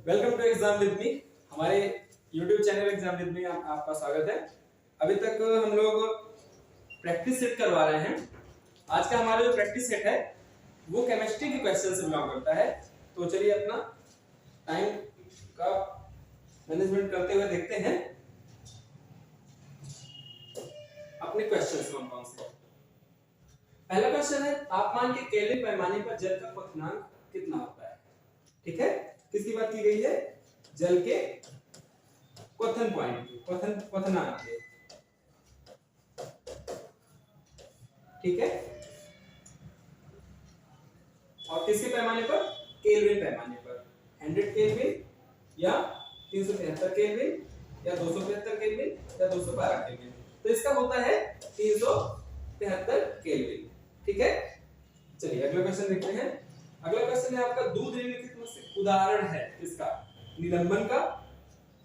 Welcome to exam with me. हमारे YouTube channel exam with me आपका स्वागत है। अभी तक हम लोग प्रैक्टिस सेट करवा रहे हैं। आज का हमारा जो प्रैक्टिस सेट है वो केमिस्ट्री के क्वेश्चन से बिलोंग करता है। तो चलिए अपना टाइम का मैनेजमेंट करते हुए देखते हैं अपने क्वेश्चंस कौन कौन से। पहला क्वेश्चन है, तापमान के केल्विन पैमाने पर जल का क्वथनांक कितना होता है। ठीक है, किसकी बात की गई है? जल के क्वथन पॉइंट की, क्वथनांक के। ठीक है, और किसके पैमाने पर? केल्विन पैमाने पर। 100 केल्विन या 373 केल्विन या 273 केल्विन या 212 केल्विन। तो इसका होता है 373 केल्विन। ठीक है, चलिए अगला क्वेश्चन देखते हैं। अगला क्वेश्चन है आपका, दूध निम्नलिखित में से उदाहरण है किसका? निलंबन का,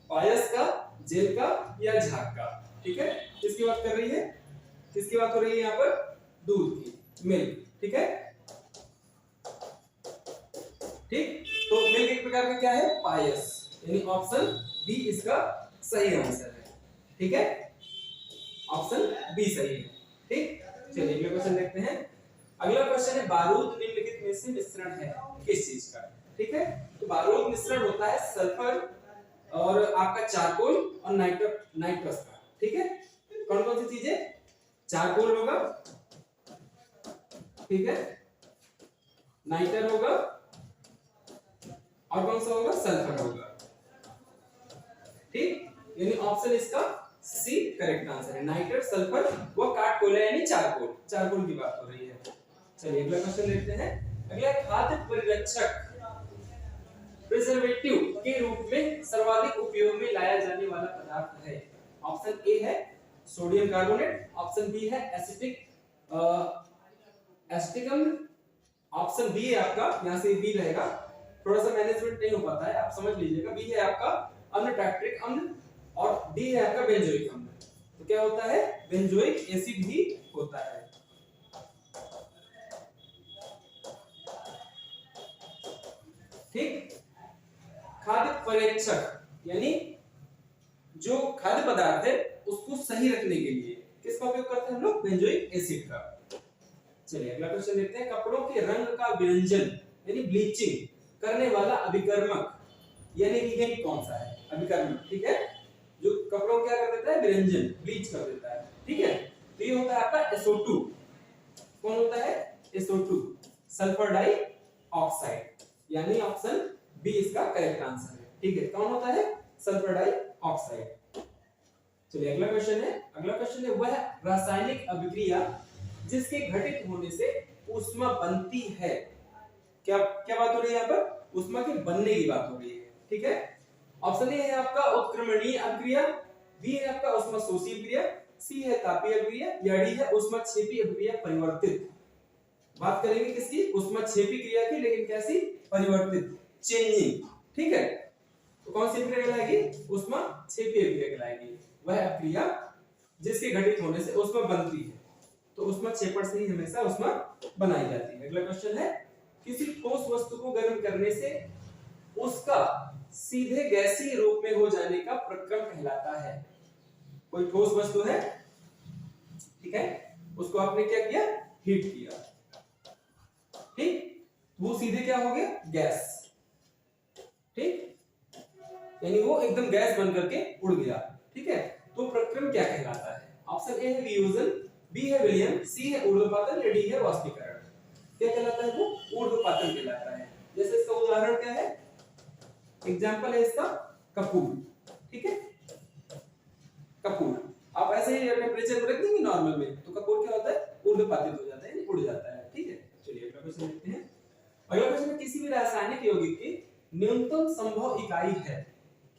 पायस का, जेल का या झाग का। ठीक है, किसकी बात कर रही है? किसकी बात हो रही है यहाँ पर? दूध की, मिल्क। ठीक है, ठीक। तो मिल्क एक प्रकार का क्या है? पायस, यानी ऑप्शन बी इसका सही आंसर है। ठीक है, ऑप्शन बी सही है। ठीक, चलिए अगला क्वेश्चन देखते हैं। अगला क्वेश्चन है, बारूद निम्नलिखित में से मिश्रण है किस चीज का? ठीक है, तो बारूद मिश्रण होता है सल्फर और आपका चारकोल और नाइट्रस का। ठीक है, कौन कौन सी चीजें? चारकोल होगा, ठीक है, नाइट्रस होगा और कौन सा होगा? सल्फर होगा। ठीक, यानी ऑप्शन इसका सी करेक्ट आंसर है। नाइट्रस, सल्फर व काटकोला यानी चारकोल, चारकोल की बात हो रही है। चलिए अगला क्वेश्चन देखते हैं। अगला, खाद्य परिरक्षक प्रिजर्वेटिव के रूप में सर्वाधिक उपयोग में लाया जाने वाला पदार्थ है। ऑप्शन ए है सोडियम कार्बोनेट, ऑप्शन बी है एसिटिकम, ऑप्शन बी है आपका, यहां से बी रहेगा, थोड़ा सा मैनेजमेंट नहीं हो पाता है, आप समझ लीजिएगा। बी है आपका अम्ल, टैक्ट्रिक अम्ल, और डी है आपका बेंजोइक अम्ल। तो क्या होता है? बेंजोइक एसिड ही होता है। ठीक, खाद्य पर्यवेक्षक यानी जो खाद्य पदार्थ है उसको सही रखने के लिए किसका उपयोग करते हैं हम लोग? बेंजोइक एसिड का। चलिए अगला क्वेश्चन देखते हैं। कपड़ों के रंग का विरंजन यानी ब्लीचिंग करने वाला अभिकर्मक यानी रिएजेंट कौन सा है? अभिकर्मक, ठीक है, जो कपड़ों क्या कर देता है? विरंजन, ब्लीच कर देता है। ठीक है, तो ये होता है आपका SO2। कौन होता है? SO2, सल्फर डाई ऑक्साइड, यानी ऑप्शन बी इसका करेक्ट आंसर है। ठीक है, कौन होता है? Sulphur dioxide. चलिए अगला क्वेश्चन है। अगला क्वेश्चन है, वह रासायनिक अभिक्रिया जिसके घटित होने से ऊष्मा बनती है। क्या क्या बात हो रही है यहाँ पर? ऊष्मा के बनने की बात हो रही है। ठीक है, ऑप्शन ए है आपका उत्क्रमणीय अभिक्रिया, बी है आपका ऊष्माशोषी अभिक्रिया, सी है तापीय अभिक्रिया या डी है ऊष्माक्षेपी अभिक्रिया परिवर्तित। बात करेंगे किसकी? ऊष्माक्षेपी क्रिया की, लेकिन कैसी? परिवर्तित, चेंजिंग। ठीक है, तो कौन सी अभिक्रिया कहलाएगी? ऊष्माक्षेपी अभिक्रिया कहलाएगी। वह अभिक्रिया जिसके घटित होने से ऊष्मा बनती है, तो ऊष्माक्षेपण से ही हमेशा ऊष्मा बनाई जाती है। अगला क्वेश्चन है, किसी ठोस वस्तु को गर्म करने से उसका सीधे गैसीय रूप में हो जाने का प्रक्रम कहलाता है। कोई ठोस वस्तु है, ठीक है, उसको आपने क्या किया? हीट किया, ठीक, वो सीधे क्या हो गया? गैस। ठीक, यानी वो एकदम गैस बन करके उड़ गया। ठीक है, तो प्रक्रम क्या कहलाता है? ऑप्शन ए है वियोजन, बी है विलयन, सी है ऊर्ध्वपातन या डी है वाष्पीकरण। क्या कहलाता है? वो ऊर्ध्वपातन कहलाता है। जैसे इसका उदाहरण क्या है? एग्जांपल है इसका कपूर। ठीक है, कपूर आप ऐसे ही टेंपरेचर में रख देंगे नॉर्मल में, तो कपूर क्या होता है? ऊर्ध्वपातित हो जाता है, यानी उड़ जाता है। ठीक है, चलिए अगला क्वेश्चन देखते हैं। अगला क्वेश्चन है, किसी भी रासायनिक यौगिक की न्यूनतम संभव इकाई है।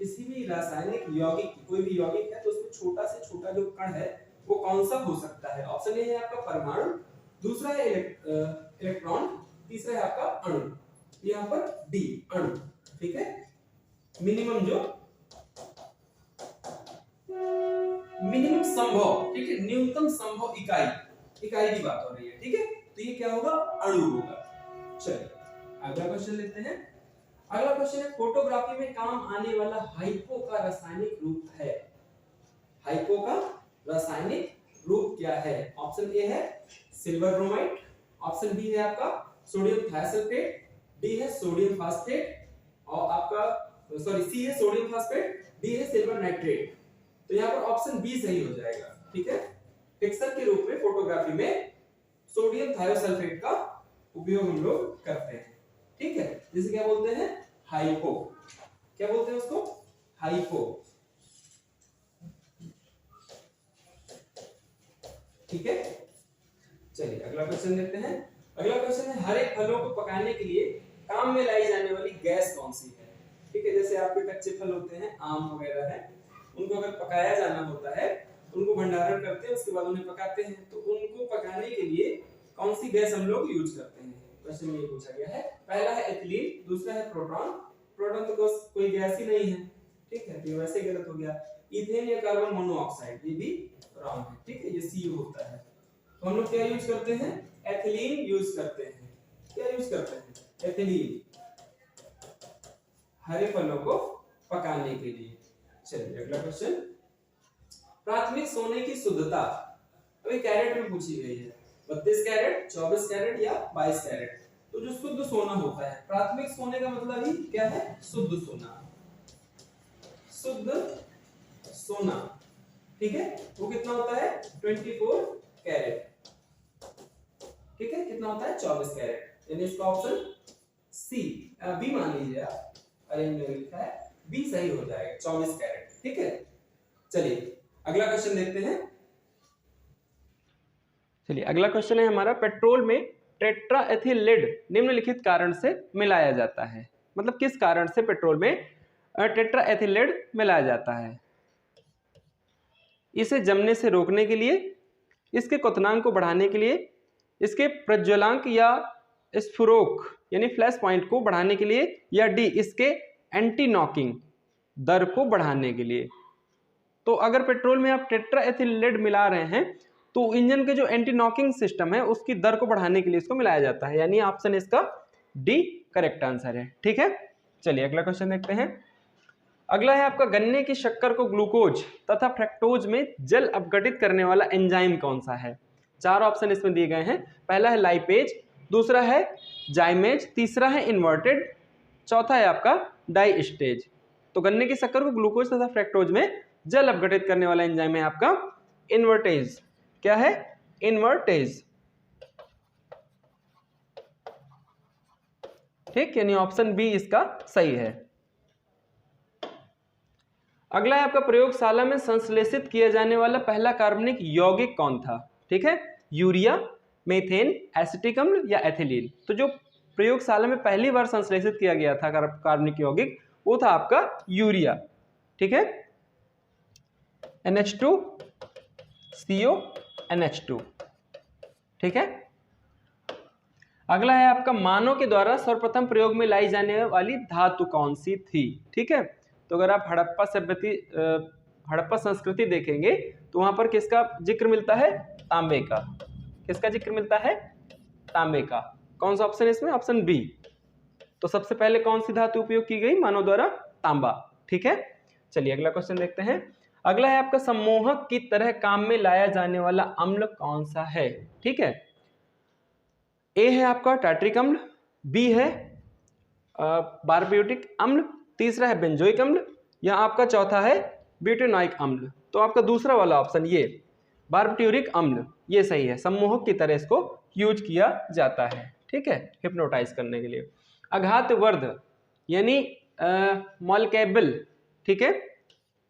किसी भी रासायनिक यौगिक की, कोई भी यौगिक है तो उसमें छोटा से छोटा जो कण है वो कौन सा हो सकता है? ऑप्शन ए है आपका परमाणु, दूसरा है इलेक्ट्रॉन, तीसरा है आपका अणु। यहाँ पर डी, अणु। ठीक है, मिनिमम जो मिनिमम संभव, ठीक है, न्यूनतम संभव इकाई, इकाई की बात हो रही है। ठीक है, तो ये क्या होगा? अणु होगा। चलिए अगला क्वेश्चन लेते हैं। अगला क्वेश्चन है फोटोग्राफी में काम आने वाला हाइपो का रासायनिक रूप है। हाइपो का रासायनिक रूप क्या है? ऑप्शन ए है सिल्वर ब्रोमाइड, ऑप्शन बी है आपका सोडियम थायोसल्फेट, डी है सोडियम फास्फेट और आपका सॉरी सी है सोडियम फास्फेट, डी है सिल्वर नाइट्रेट। तो यहाँ पर ऑप्शन बी सही हो जाएगा। ठीक है, फिक्सर के रूप में फोटोग्राफी में सोडियम थायोसल्फेट का उपयोग हम लोग करते हैं। ठीक है, जिसे क्या बोलते हैं? हाइपो। क्या बोलते हैं उसको? हाइपो। ठीक है, चलिए अगला क्वेश्चन देखते हैं। अगला क्वेश्चन है हरे फलों को पकाने के लिए काम में लाई जाने वाली गैस कौन सी है? ठीक है, जैसे आपके कच्चे फल होते हैं, आम वगैरह है, उनको अगर पकाया जाना होता है, उनको भंडारण करते हैं, उसके बाद उन्हें पकाते हैं, तो उनको पकाने के लिए कौन सी गैस हम लोग यूज करते हैं? क्वेश्चन ये पूछा गया है। पहला है एथिलीन, दूसरा है प्रोटॉन। प्रोटॉन तो कोई गैस ही नहीं है। ठीक है, तो वैसे गलत हो गया। इथेन या कार्बन मोनोऑक्साइड, ये भी रॉन्ग है। ठीक है, ये सी होता है। तो हम लोग क्या यूज करते हैं? एथिलीन यूज करते हैं। क्या यूज करते हैं? एथिलीन, हरे फलों को पकाने के लिए। चलिए अगला क्वेश्चन, प्राथमिक सोने की शुद्धता अभी कैरेट में पूछी गई है। 32 कैरेट, 24 कैरेट या 22 कैरेट। तो जो शुद्ध सोना होता है, प्राथमिक सोने का मतलब ही क्या है? शुद्ध सोना। शुद्ध सोना, ठीक है, वो कितना होता है? 24 कैरेट। ठीक है, कितना होता है? 24 कैरेट। यानी इसका ऑप्शन सी, बी मान लीजिए आप, अरेंज में लिखा है बी सही हो जाएगा, 24 कैरेट। ठीक है, चलिए अगला क्वेश्चन देखते हैं। चलिए अगला क्वेश्चन है हमारा, पेट्रोल में टेट्राएथिलेट निम्नलिखित कारण से मिलाया जाता है। मतलब किस कारण से पेट्रोल में टेट्राएथिलेट मिलाया जाता है? इसे जमने से रोकने के लिए, इसके क्वथनांक को बढ़ाने के लिए, इसके प्रज्वलांक या स्फुरोक यानी फ्लैश पॉइंट को बढ़ाने के लिए, या डी इसके एंटी नॉकिंग दर को बढ़ाने के लिए। तो अगर पेट्रोल में आप टेट्राएथिलेट मिला रहे हैं तो इंजन के जो एंटी नॉकिंग सिस्टम है उसकी दर को बढ़ाने के लिए इसको मिलाया जाता है। यानी ऑप्शन इसका डी करेक्ट आंसर है। ठीक है, चलिए अगला क्वेश्चन देखते हैं। अगला है आपका, गन्ने की शक्कर को ग्लूकोज तथा फ्रक्टोज में जल अपघटित करने वाला एंजाइम कौन सा है? चार ऑप्शन इसमें दिए गए हैं। पहला है लाइपेज, दूसरा है जाइमेज, तीसरा है इन्वर्टेड, चौथा है आपका डाइस्टेज। तो गन्ने की शक्कर को ग्लूकोज तथा फ्रक्टोज में जल अपघटित करने वाला एंजाइम है आपका इन्वर्टेज। क्या है? इन्वर्टेज। ठीक, यानी ऑप्शन बी इसका सही है। अगला है आपका, प्रयोगशाला में संश्लेषित किया जाने वाला पहला कार्बनिक यौगिक कौन था? ठीक है, यूरिया, मीथेन, एसिटिक अम्ल या एथिलीन। तो जो प्रयोगशाला में पहली बार संश्लेषित किया गया था कार्बनिक यौगिक, वो था आपका यूरिया। ठीक है, NH2 CO NH2। ठीक है, अगला है आपका, मानव के द्वारा सर्वप्रथम प्रयोग में लाई जाने वाली धातु कौन सी थी? ठीक है, तो अगर आप हड़प्पा संस्कृति देखेंगे तो वहां पर किसका जिक्र मिलता है? तांबे का। किसका जिक्र मिलता है? तांबे का। कौन सा ऑप्शन है इसमें? Option B. तो सबसे पहले कौन सी धातु उपयोग की गई मानव द्वारा? तांबा। ठीक है, चलिए अगला क्वेश्चन देखते हैं। अगला है आपका, सम्मोहक की तरह काम में लाया जाने वाला अम्ल कौन सा है? ठीक है, ए है आपका टार्ट्रिक अम्ल, बी है बारबियोटिक अम्ल, तीसरा है बेंजोइक अम्ल, या आपका चौथा है ब्यूटेनोइक अम्ल। तो आपका दूसरा वाला ऑप्शन ये बारबिट्यूरिक अम्ल ये सही है। सम्मोहक की तरह इसको यूज किया जाता है। ठीक है, हिप्नोटाइज करने के लिए। आघातवर्ध यानी मॉलकेबल, ठीक है,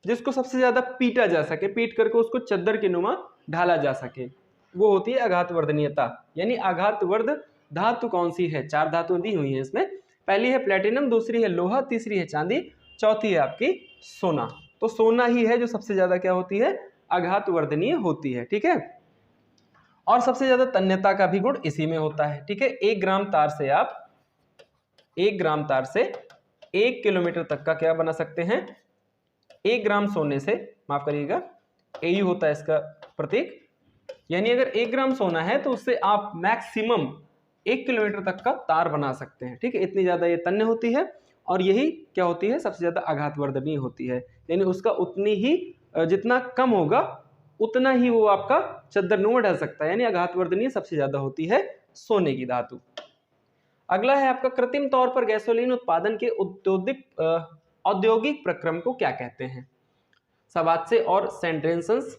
जिसको सबसे ज्यादा पीटा जा सके, पीट करके उसको चद्दर के नुमा ढाला जा सके, वो होती है आघातवर्धनीयता। यानी आघातवर्ध धातु कौन सी है? चार धातुएं दी हुई हैं इसमें। पहली है प्लेटिनम, दूसरी है लोहा, तीसरी है चांदी, चौथी है आपकी सोना। तो सोना ही है जो सबसे ज्यादा क्या होती है? आघातवर्धनीय होती है। ठीक है, और सबसे ज्यादा तन्यता का भी गुण इसी में होता है। ठीक है, 1 ग्राम तार से आप 1 ग्राम तार से 1 किलोमीटर तक का क्या बना सकते हैं? 1 ग्राम सोने से, माफ करिएगा, AU होता है इसका प्रतीक। यानी अगर 1 ग्राम सोना है तो उससे आप मैक्सिमम 1 किलोमीटर तक का तार बना सकते हैं। ठीक है, इतनी ज्यादा ये तन्य होती है। और यही क्या होती है, सबसे ज़्यादा आघातवर्धनी होती है। यानी उसका उतनी ही जितना कम होगा उतना ही वो आपका चद्दरनुमा ढह सकता है, यानी आघातवर्धनीय सबसे ज़्यादा होती है सोने की धातु। अगला है आपका कृत्रिम तौर पर गैसोलीन उत्पादन के औद्योगिक प्रक्रम को क्या कहते हैं? सवात्से और सेंड्रेनसन्स,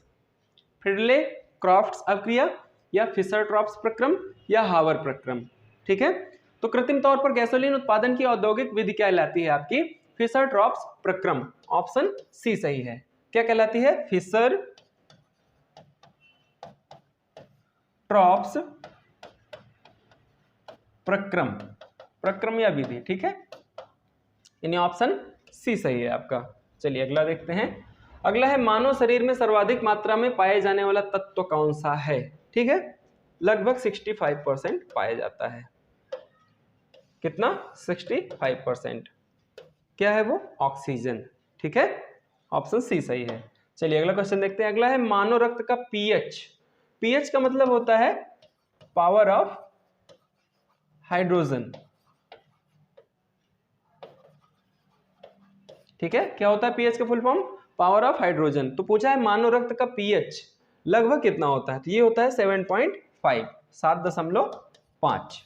फ्रिडले क्रॉफ्ट्स अवक्रिया, या फिशर ट्रॉप्स प्रक्रम, या हावर प्रक्रम। ठीक है, तो कृत्रिम तौर पर गैसोलीन उत्पादन की औद्योगिक विधि क्या कहलाती है आपकी? फिशर ट्रॉप्स प्रक्रम। ऑप्शन सी सही है। क्या कहलाती है? फिशर ट्रॉप्स प्रक्रम, प्रक्रम या विधि। ठीक है, यानी ऑप्शन सी सही है आपका। चलिए अगला देखते हैं। अगला है मानव शरीर में सर्वाधिक मात्रा में पाए जाने वाला तत्व कौन सा है? ठीक है, लगभग 65% पाया जाता है। कितना? 65%। क्या है वो? ऑक्सीजन। ठीक है, ऑप्शन सी सही है। चलिए अगला क्वेश्चन देखते हैं। अगला है मानव रक्त का पीएच। पीएच का मतलब होता है पावर ऑफ हाइड्रोजन। ठीक है, क्या होता है पीएच का full form? Power of hydrogen. तो पूछा है मानव रक्त का पीएच लगभग कितना होता है? तो ये होता है 7.5, 7.5।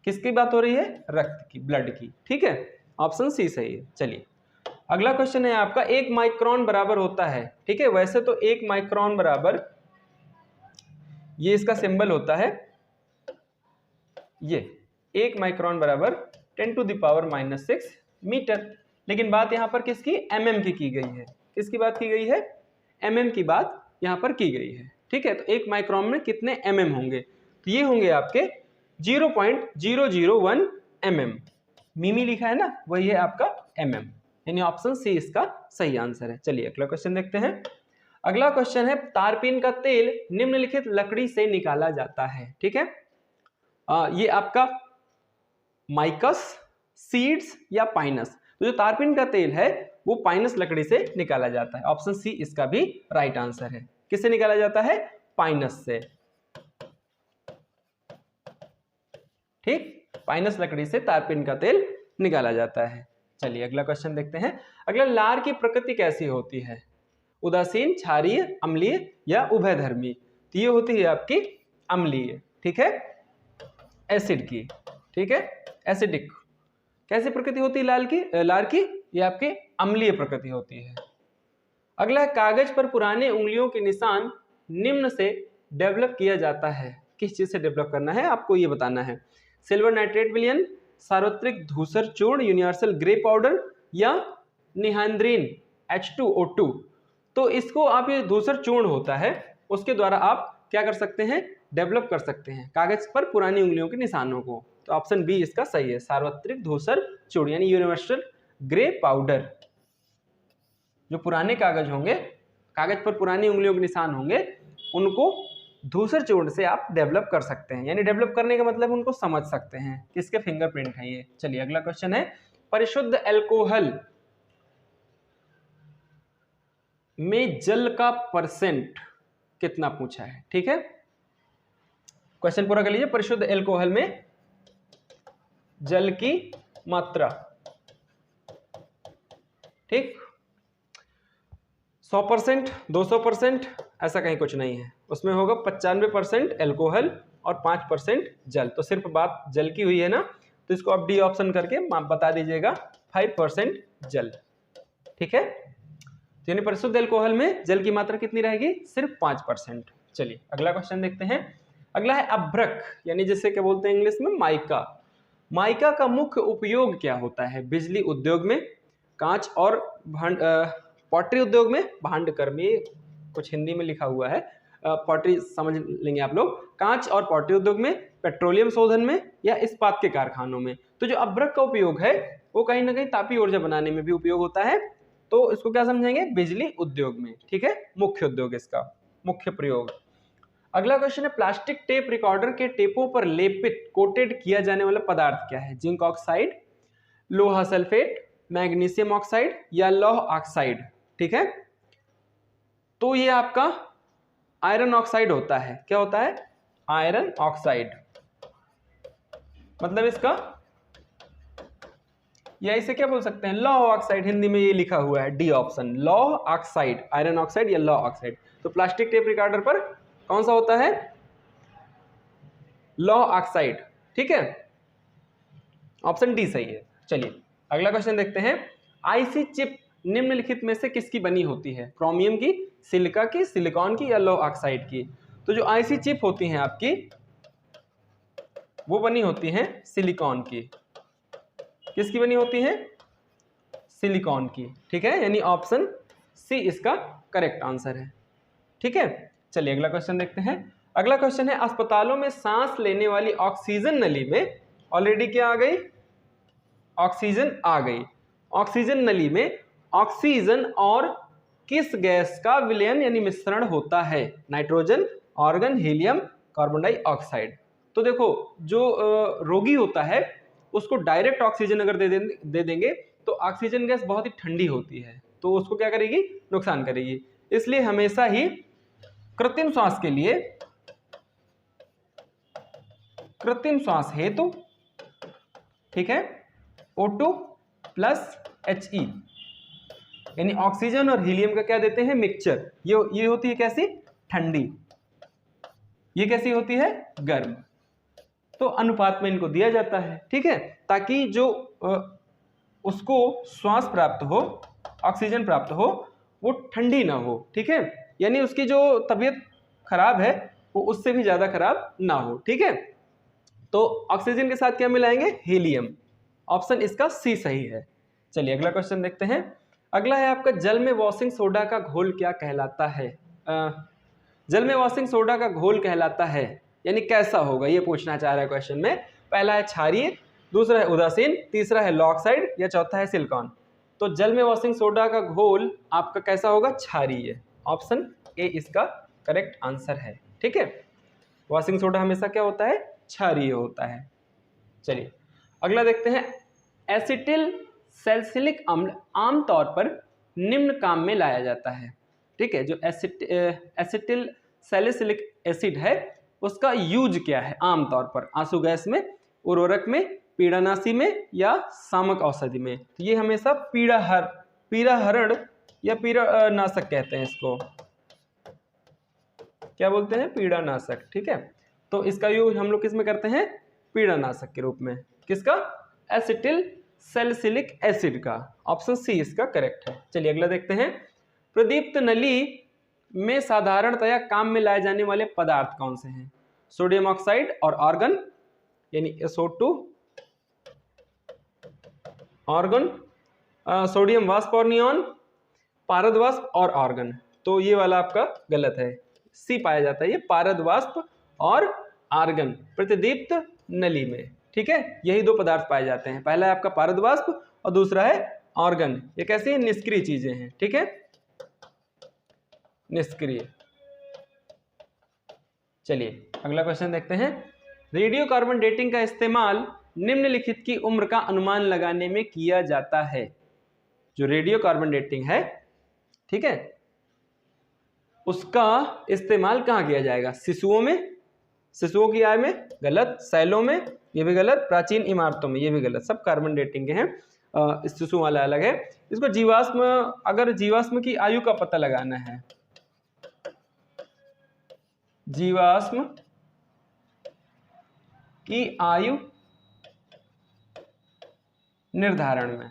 किसकी बात हो रही है? रक्त की, ब्लड की। ठीक है, ऑप्शन सी सही है। चलिए अगला क्वेश्चन है आपका, 1 माइक्रोन बराबर होता है। ठीक है, वैसे तो 1 माइक्रोन बराबर, ये इसका सिंबल होता है, ये 1 माइक्रोन बराबर 10⁻⁻6 मीटर। लेकिन बात यहाँ पर किसकी? mm की गई है। किसकी बात की गई है? mm की बात यहाँ पर की गई है। ठीक है, तो 1 माइक्रोन में कितने mm होंगे? तो ये होंगे आपके 0.001 mm। मिमी लिखा है ना, वही है आपका mm, यानी ऑप्शन सी इसका सही आंसर है। चलिए अगला क्वेश्चन देखते हैं। अगला क्वेश्चन है, तारपीन का तेल निम्नलिखित लकड़ी से निकाला जाता है। ठीक है, ये आपका माइकस, सीड्स या पाइनस। तो जो तारपीन का तेल है वो पाइनस लकड़ी से निकाला जाता है। ऑप्शन सी इसका भी राइट आंसर है। किससे निकाला जाता है? पाइनस से। ठीक, पाइनस लकड़ी से तारपीन का तेल निकाला जाता है। चलिए अगला क्वेश्चन देखते हैं। अगला, लार की प्रकृति कैसी होती है? उदासीन, क्षारीय, अम्लीय या उभयधर्मी? तो ये होती है आपकी अम्लीय। ठीक है, एसिड की। ठीक है, एसिडिक। कैसी प्रकृति होती है लार की? ये आपकी अम्लीय प्रकृति होती है। अगला है, कागज पर पुराने उंगलियों के निशान निम्न से डेवलप किया जाता है। किस चीज से डेवलप करना है आपको ये बताना है। सिल्वर नाइट्रेट विलयन, सार्वत्रिक धूसर चूर्ण, यूनिवर्सल ग्रे पाउडर, या निहांद्रीन H2O2। तो इसको आप, ये धूसर चूर्ण होता है, उसके द्वारा आप क्या कर सकते हैं? डेवलप कर सकते हैं कागज पर पुरानी उंगलियों के निशानों को। तो ऑप्शन बी इसका सही है, सार्वत्रिक धूसर चूर्ण यानी यूनिवर्सल ग्रे पाउडर। जो पुराने कागज होंगे, कागज पर पुरानी उंगलियों के निशान होंगे, उनको धूसर चूर्ण से आप डेवलप कर सकते हैं। यानी डेवलप करने का मतलब उनको समझ सकते हैं, किसके फिंगरप्रिंट है ये। चलिए अगला क्वेश्चन है, परिशुद्ध एल्कोहल में जल का परसेंट कितना पूछा है। ठीक है, क्वेश्चन पूरा कर लीजिए। परिशुद्ध एल्कोहल में जल की मात्रा, ठीक, 100%, 200%, ऐसा कहीं कुछ नहीं है। उसमें होगा 95% एल्कोहल और 5% जल। तो सिर्फ बात जल की हुई है ना, तो इसको आप डी ऑप्शन करके बता दीजिएगा, 5% जल। ठीक है, यानी परिशुद्ध एल्कोहल में जल की मात्रा कितनी रहेगी? सिर्फ 5%। चलिए अगला क्वेश्चन देखते हैं। अगला है अभ्रक, यानी जिसे क्या बोलते हैं इंग्लिश में? माइका। माइका का मुख्य उपयोग क्या होता है? बिजली उद्योग में, कांच और पॉटरी उद्योग में, भांडकर में, कुछ हिंदी में लिखा हुआ है, पॉटरी समझ लेंगे आप लोग। कांच और पॉटरी उद्योग में, पेट्रोलियम शोधन में, या इस्पात के कारखानों में। तो जो अभ्रक का उपयोग है वो कहीं ना कहीं तापीय ऊर्जा बनाने में भी उपयोग होता है। तो इसको क्या समझेंगे? बिजली उद्योग में। ठीक है, मुख्य उद्योग इसका, मुख्य प्रयोग। अगला क्वेश्चन है, प्लास्टिक टेप रिकॉर्डर के टेपों पर लेपित कोटेड किया जाने वाला पदार्थ क्या है? जिंक ऑक्साइड, लोहा सल्फेट, मैग्नीशियम ऑक्साइड, या लौह ऑक्साइड। ठीक है, तो ये आपका आयरन ऑक्साइड होता है। क्या होता है? Iron oxide. मतलब इसका या इसे क्या बोल सकते हैं, लॉ ऑक्साइड, हिंदी में ये लिखा हुआ है D option, law oxide, iron oxide या लॉ ऑक्साइड। तो प्लास्टिक टेप रिकॉर्डर पर कौन सा होता है, लॉ ऑक्साइड, ठीक है, ऑप्शन डी सही है। चलिए अगला क्वेश्चन देखते हैं, आईसी चिप निम्नलिखित में से किसकी बनी होती है, क्रोमियम की, सिलिका की, सिलिकॉन की या लॉ ऑक्साइड की। तो जो आईसी चिप होती हैं आपकी वो बनी होती हैं सिलिकॉन की। किसकी बनी होती है, सिलिकॉन की, ठीक है, यानी ऑप्शन सी इसका करेक्ट आंसर है, ठीक है। चलिए अगला क्वेश्चन देखते हैं। अगला क्वेश्चन है, अस्पतालों में सांस लेने वाली ऑक्सीजन नली में ऑलरेडी क्या आ गई, ऑक्सीजन आ गई। ऑक्सीजन नली में ऑक्सीजन और किस गैस का विलयन यानी मिश्रण होता है, nitrogen, organ, helium, carbon dioxide. तो देखो जो रोगी होता है उसको डायरेक्ट ऑक्सीजन अगर दे देंगे तो ऑक्सीजन गैस बहुत ही ठंडी होती है, तो उसको क्या करेगी, नुकसान करेगी। इसलिए हमेशा ही कृत्रिम श्वास के लिए, कृत्रिम श्वास हेतु, ठीक है, O2 प्लस He यानी ऑक्सीजन और हीलियम का क्या देते हैं, मिक्सचर। ये होती है कैसी, ठंडी, ये कैसी होती है, गर्म। तो अनुपात में इनको दिया जाता है, ठीक है, ताकि जो उसको श्वास प्राप्त हो, ऑक्सीजन प्राप्त हो, वो ठंडी ना हो, ठीक है, यानी उसकी जो तबीयत खराब है वो उससे भी ज्यादा खराब ना हो, ठीक है। तो ऑक्सीजन के साथ क्या मिलाएंगे, हीलियम, ऑप्शन इसका सी सही है। चलिए अगला क्वेश्चन देखते हैं। अगला है आपका, जल में वॉशिंग सोडा का घोल क्या कहलाता है, जल में वॉशिंग सोडा का घोल कहलाता है यानी कैसा होगा, ये पूछना चाह रहा है क्वेश्चन में। पहला है क्षारीय, दूसरा है उदासीन, तीसरा है लॉ ऑक्साइड या चौथा है सिलिकॉन। तो जल में वॉशिंग सोडा का घोल आपका कैसा होगा, क्षारीय, ऑप्शन ए इसका करेक्ट आंसर है, ठीक है। वॉशिंग सोडा हमेशा क्या होता है, क्षारीय होता है। चलिए अगला देखते हैं, एसिटिल सैलिसिलिक अम्ल आमतौर पर निम्न काम में लाया जाता है, ठीक है। जो एसिटिल सैलिसिलिक एसिड है उसका यूज क्या है आमतौर पर, आंसू गैस में, उर्वरक में, पीड़ानाशी में या सामक औषधि में। तो ये हमेशा पीड़ाहरण या पीड़ानाशक कहते हैं इसको, क्या बोलते हैं, पीड़ानाशक, ठीक है। तो इसका यूज हम लोग किस में करते हैं, पीड़ानाशक के रूप में, किसका, एसिटिल सैलिसिलिक एसिड का, ऑप्शन सी इसका करेक्ट है। चलिए अगला देखते हैं, प्रदीप्त नली में साधारणतया काम में लाए जाने वाले पदार्थ कौन से हैं, सोडियम ऑक्साइड और आर्गन यानी SO2, आर्गन, सोडियम वाष्प और नियॉन, पारद वाष्प और आर्गन। तो ये वाला आपका गलत है, सी पाया जाता है ये, पारद वाष्प और आर्गन प्रतिदीप्त नली में, ठीक है, यही दो पदार्थ पाए जाते हैं। पहला है आपका पारद वाष्प और दूसरा है आर्गन। ये कैसी निष्क्रिय चीजें हैं, ठीक है, निष्क्रिय। चलिए अगला क्वेश्चन देखते हैं, रेडियो कार्बन डेटिंग का इस्तेमाल निम्नलिखित की उम्र का अनुमान लगाने में किया जाता है। जो रेडियो कार्बन डेटिंग है, ठीक है, उसका इस्तेमाल कहाँ किया जाएगा, शिशुओं में, शिशुओं की आय में गलत, शैलों में ये भी गलत, प्राचीन इमारतों में ये भी गलत, सब कार्बन डेटिंग के हैं, शिशु वाला अलग है। इसको जीवाश्म, अगर जीवाश्म की आयु का पता लगाना है, जीवाश्म की आयु निर्धारण में,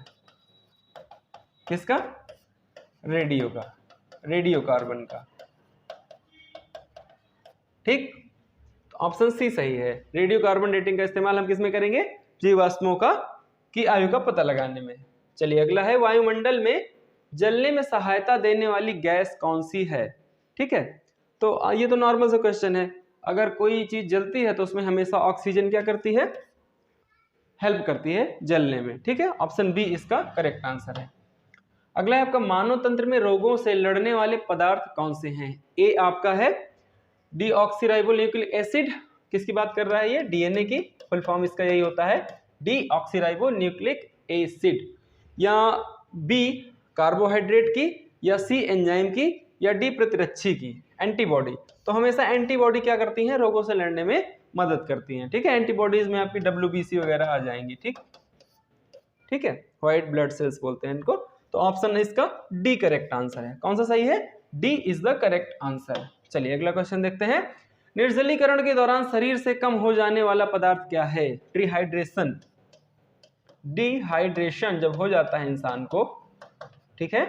किसका, रेडियो का, रेडियो कार्बन का, ठीक। तो ऑप्शन सी सही है, रेडियो कार्बन डेटिंग का इस्तेमाल हम किस में करेंगे, जीवाश्मों का की आयु का पता लगाने में। चलिए अगला है, वायुमंडल में जलने में सहायता देने वाली गैस कौन सी है, ठीक है। तो ये तो नॉर्मल सा क्वेश्चन है, अगर कोई चीज जलती है तो उसमें हमेशा ऑक्सीजन क्या करती है, हेल्प करती है जलने में, ठीक है, ऑप्शन बी इसका करेक्ट आंसर है। अगला है आपका, मानव तंत्र में रोगों से लड़ने वाले पदार्थ कौन से हैं। ए आपका है डीऑक्सीराइबोन्यूक्लिक एसिड, किसकी बात कर रहा है ये, डीएनए की फुल फॉर्म इसका यही होता है, डीऑक्सीराइबोन्यूक्लिक एसिड, या बी कार्बोहाइड्रेट की, या सी एंजाइम की, या डी प्रतिरक्षी की, एंटीबॉडी। तो हमेशा एंटीबॉडी क्या करती हैं, रोगों से लड़ने में मदद करती हैं, ठीक है। एंटीबॉडीज में आपकी WBC वगैरह आ जाएंगी, ठीक। ठीक है, व्हाइट ब्लड सेल्स बोलते हैं इनको। तो ऑप्शन इसका डी करेक्ट आंसर है। कौन सा सही है? D is the correct answer. चलिए अगला क्वेश्चन देखते हैं। निर्जलीकरण के दौरान शरीर से कम हो जाने वाला पदार्थ क्या है? डिहाइड्रेशन। डिहाइड्रेशन जब हो जाता है इंसान को, ठीक है,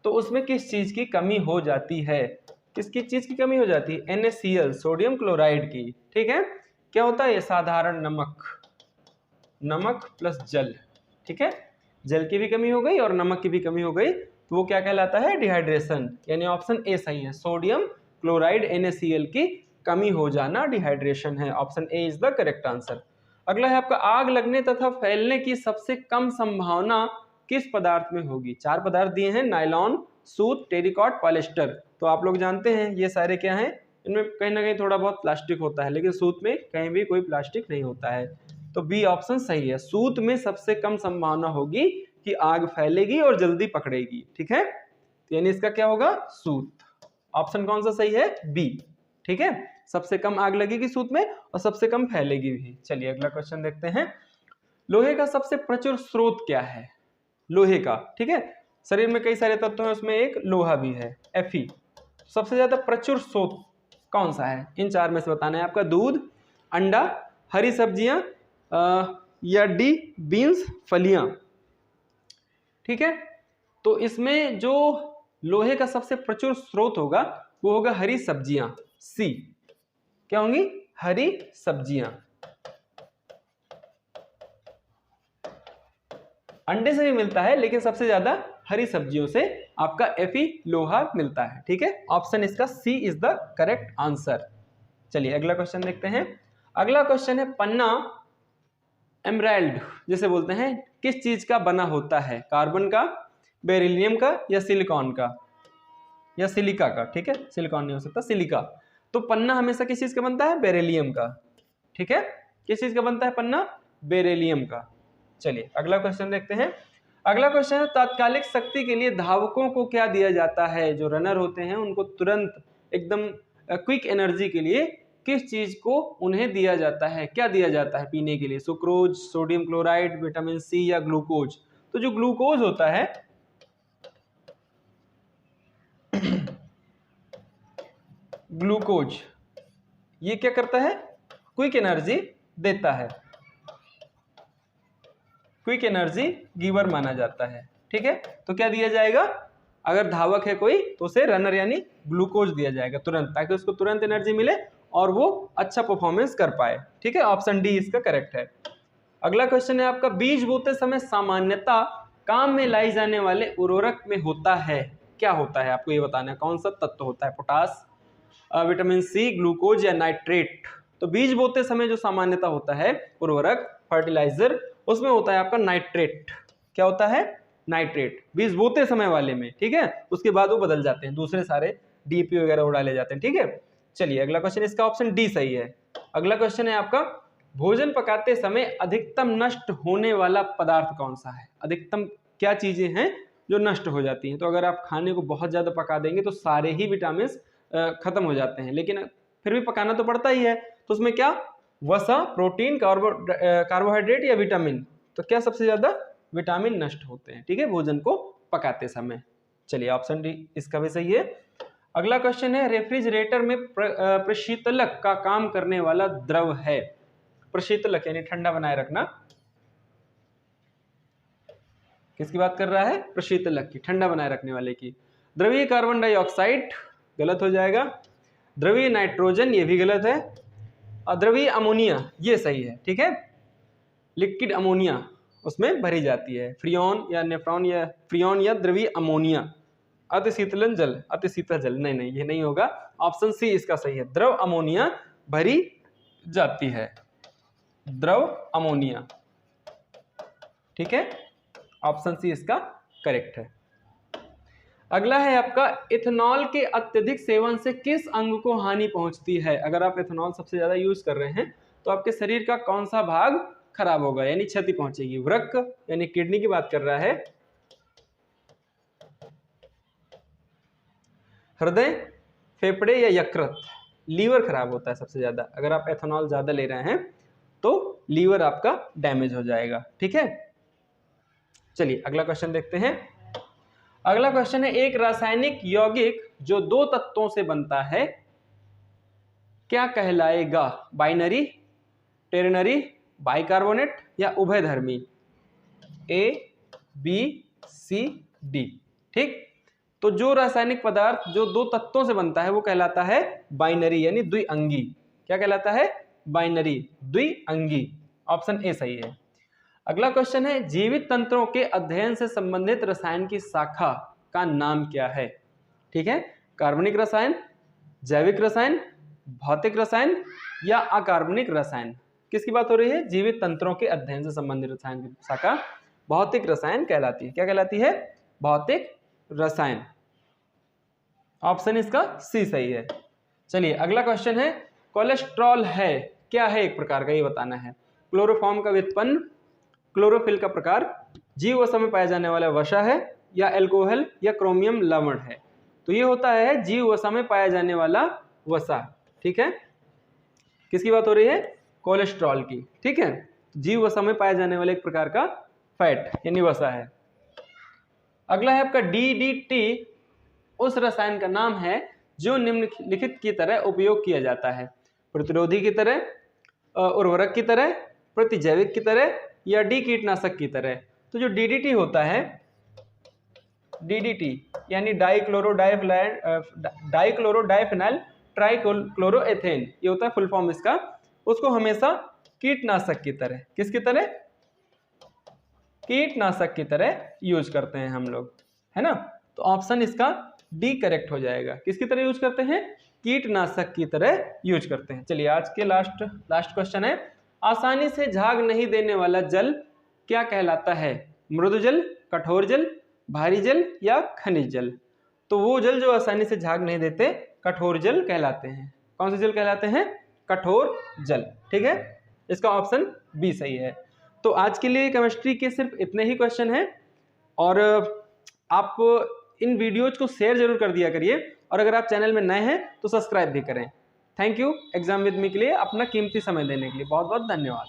तो उसमें किस चीज की कमी हो जाती है? किसकी चीज की कमी हो जाती है? NaCl, सोडियम क्लोराइड की। ठीक है, क्या होता है? ये साधारण नमक, नमक प्लस जल, ठीक है, जल की भी कमी हो गई और नमक की भी कमी हो गई, तो वो क्या कहलाता है? डिहाइड्रेशन। यानी ऑप्शन ए सही है, सोडियम क्लोराइड NaCl की कमी हो जाना डिहाइड्रेशन है। Option A is the correct answer. अगला है आपका, आग लगने तथा फैलने की सबसे कम संभावना किस पदार्थ में होगी? 4 पदार्थ दिए हैं, नायलॉन, सूत, टेरिकॉट, पॉलिएस्टर। तो आप लोग जानते हैं ये सारे क्या हैं, इनमें कहीं ना कहीं थोड़ा बहुत प्लास्टिक होता है, लेकिन सूत में कहीं भी कोई प्लास्टिक नहीं होता है। तो बी ऑप्शन सही है, सूत में सबसे कम संभावना होगी कि आग फैलेगी और जल्दी पकड़ेगी। ठीक है, तो यानी इसका क्या होगा? सूत। ऑप्शन कौन सा सही है? बी। ठीक है, सबसे कम आग लगेगी सूत में और सबसे कम फैलेगी भी। चलिए अगला क्वेश्चन देखते हैं। लोहे का सबसे प्रचुर स्रोत क्या है? लोहे का, ठीक है, शरीर में कई सारे तत्व हैं, उसमें एक लोहा भी है, Fe। सबसे ज्यादा प्रचुर स्रोत कौन सा है? इन 4 में से बताना है आपका। दूध, अंडा, हरी सब्जियां या डी बीन्स, फलियां। ठीक है, तो इसमें जो लोहे का सबसे प्रचुर स्रोत होगा वो होगा हरी सब्जियां, सी। क्या होंगी? हरी सब्जियां। अंडे से भी मिलता है, लेकिन सबसे ज्यादा हरी सब्जियों से आपका Fe लोहा मिलता है। ठीक है, ऑप्शन इसका सी इज द करेक्ट आंसर। चलिए अगला क्वेश्चन देखते हैं। अगला क्वेश्चन है, पन्ना एमराल्ड जिसे बोलते हैं, किस चीज का बना होता है? कार्बन का, बेरिलियम का, या सिलिकॉन का, या सिलिका का? ठीक है, सिलिकॉन नहीं हो सकता, सिलिका। तो पन्ना हमेशा किस चीज का बनता है? बेरिलियम का। ठीक है, किस चीज का बनता है पन्ना? बेरिलियम का। चलिए अगला क्वेश्चन देखते हैं। अगला क्वेश्चन है, तात्कालिक शक्ति के लिए धावकों को क्या दिया जाता है? जो रनर होते हैं उनको तुरंत एकदम क्विक एनर्जी के लिए किस चीज को उन्हें दिया जाता है? क्या दिया जाता है पीने के लिए? Sucrose, sodium chloride, vitamin C, या ग्लूकोज? तो जो ग्लूकोज होता है ग्लूकोज, ये क्या करता है? क्विक एनर्जी देता है, क्विक एनर्जी गिवर माना जाता है। ठीक है, तो क्या दिया जाएगा? अगर धावक है कोई तो उसे रनर यानी ग्लूकोज दिया जाएगा तुरंत, ताकि उसको तुरंत एनर्जी मिले और वो अच्छा परफॉर्मेंस कर पाए। ठीक है, ऑप्शन डी इसका करेक्ट है। अगला क्वेश्चन है आपका, बीज बोते समय सामान्यतः काम में लाई जाने वाले उर्वरक में होता है, क्या होता है? आपको ये बताना है कौन सा तत्व होता है? पोटास, विटामिन सी, ग्लूकोज, या नाइट्रेट? तो बीज बोते समय जो सामान्यतः होता है उर्वरक, फर्टिलाइजर, उसमें होता है आपका नाइट्रेट। क्या होता है? नाइट्रेट, बीज बोते समय वाले में। ठीक है, उसके बाद वो बदल जाते हैं, दूसरे सारे डीपी वगैरह उड़ा ले जाते हैं। ठीक है, चलिए अगला क्वेश्चन, इसका ऑप्शन डी सही है। अगला क्वेश्चन है आपका, भोजन पकाते समय अधिकतम नष्ट होने वाला पदार्थ कौन सा है? अधिकतम क्या चीजें हैं जो नष्ट हो जाती हैं? तो अगर आप खाने को बहुत ज्यादा पका देंगे तो सारे ही विटामिन खत्म हो जाते हैं, लेकिन फिर भी पकाना तो पड़ता ही है। तो उसमें क्या? वसा, प्रोटीन, कार्बोहाइड्रेट, या विटामिन? तो क्या सबसे ज्यादा? विटामिन नष्ट होते हैं। ठीक है, भोजन को पकाते समय। चलिए ऑप्शन डी इसका भी सही है। अगला क्वेश्चन है, रेफ्रिजरेटर में प्रशीतलक का काम करने वाला द्रव है। प्रशीतलक यानी ठंडा बनाए रखना, किसकी बात कर रहा है? प्रशीतलक की, ठंडा बनाए रखने वाले की। द्रवीय कार्बन डाइऑक्साइड गलत हो जाएगा, द्रवीय नाइट्रोजन ये भी गलत है, और द्रवीय अमोनिया ये सही है। ठीक है, लिक्विड अमोनिया उसमें भरी जाती है, फ्रियोन या नेफ्रॉन या फ्रियोन या द्रवीय अमोनिया। अतिशीतलन जल, अतिशीतल जल नहीं, नहीं ये नहीं होगा। ऑप्शन सी इसका सही है, द्रव अमोनिया भरी जाती है, द्रव अमोनिया। ठीक है, ऑप्शन सी इसका करेक्ट है। अगला है आपका, इथेनॉल के अत्यधिक सेवन से किस अंग को हानि पहुंचती है? अगर आप इथेनॉल सबसे ज्यादा यूज कर रहे हैं तो आपके शरीर का कौन सा भाग खराब होगा यानी क्षति पहुंचेगी? वृक्क यानी किडनी की बात कर रहा है, हृदय, फेफड़े, या यकृत? लीवर खराब होता है सबसे ज्यादा। अगर आप एथेनॉल ज्यादा ले रहे हैं तो लीवर आपका डैमेज हो जाएगा। ठीक है, चलिए अगला क्वेश्चन देखते हैं। अगला क्वेश्चन है, एक रासायनिक यौगिक जो दो तत्वों से बनता है क्या कहलाएगा? बाइनरी, टेरनरी, बाइकार्बोनेट या उभयधर्मी? ए, बी, सी, डी। ठीक, तो जो रासायनिक पदार्थ जो दो तत्वों से बनता है वो कहलाता है बाइनरी यानी द्विअंगी। क्या कहलाता है? बाइनरी, द्विअंगी। ऑप्शन ए सही है। अगला क्वेश्चन है, जीवित तंत्रों के अध्ययन से संबंधित रसायन की शाखा का नाम क्या है? ठीक है, कार्बनिक रसायन, जैविक रसायन, भौतिक रसायन या अकार्बनिक रसायन? किसकी बात हो रही है? जीवित तंत्रों के अध्ययन से संबंधित रसायन की शाखा भौतिक रसायन कहलाती है। क्या कहलाती है? भौतिक रसायन। ऑप्शन इसका सी सही है। चलिए अगला क्वेश्चन है, कोलेस्ट्रॉल है क्या है एक प्रकार का, ये बताना है। क्लोरोफॉर्म का व्युत्पन्न, क्लोरोफिल का प्रकार, जीववसा में पाया जाने वाला वसा है या एल्कोहल या क्रोमियम लवण है? तो ये होता है जीववसा में पाया जाने वाला वसा। ठीक है, किसकी बात हो रही है? कोलेस्ट्रॉल की। ठीक है, जीववसा में पाया जाने वाले एक प्रकार का फैट यानी वसा है। अगला है आपका DDT उस रसायन का नाम है जो निम्नलिखित की तरह उपयोग किया जाता है। प्रतिरोधी की तरह, उर्वरक की तरह, प्रतिजैविक की तरह या डी कीटनाशक की तरह? तो जो DDT होता है, DDT यानी डाइक्लोरोडाइफिनाइल ट्राइक्लोरोएथेन, ये होता है फुल फॉर्म इसका। उसको हमेशा कीटनाशक की तरह, किसकी तरह? कीटनाशक की तरह यूज करते हैं हम लोग, है ना। तो ऑप्शन इसका डी करेक्ट हो जाएगा। किसकी तरह यूज करते हैं? कीटनाशक की तरह यूज करते हैं। चलिए आज के लास्ट क्वेश्चन है, आसानी से झाग नहीं देने वाला जल क्या कहलाता है? मृदु जल, कठोर जल, भारी जल या खनिज जल? तो वो जल जो आसानी से झाग नहीं देते कठोर जल कहलाते हैं। कौन से जल कहलाते हैं? कठोर जल। ठीक है, इसका ऑप्शन बी सही है। तो आज के लिए केमिस्ट्री के सिर्फ इतने ही क्वेश्चन हैं और आप इन वीडियोज को शेयर जरूर कर दिया करिए और अगर आप चैनल में नए हैं तो सब्सक्राइब भी करें। थैंक यू एग्जाम विद मी के लिए अपना कीमती समय देने के लिए बहुत बहुत धन्यवाद।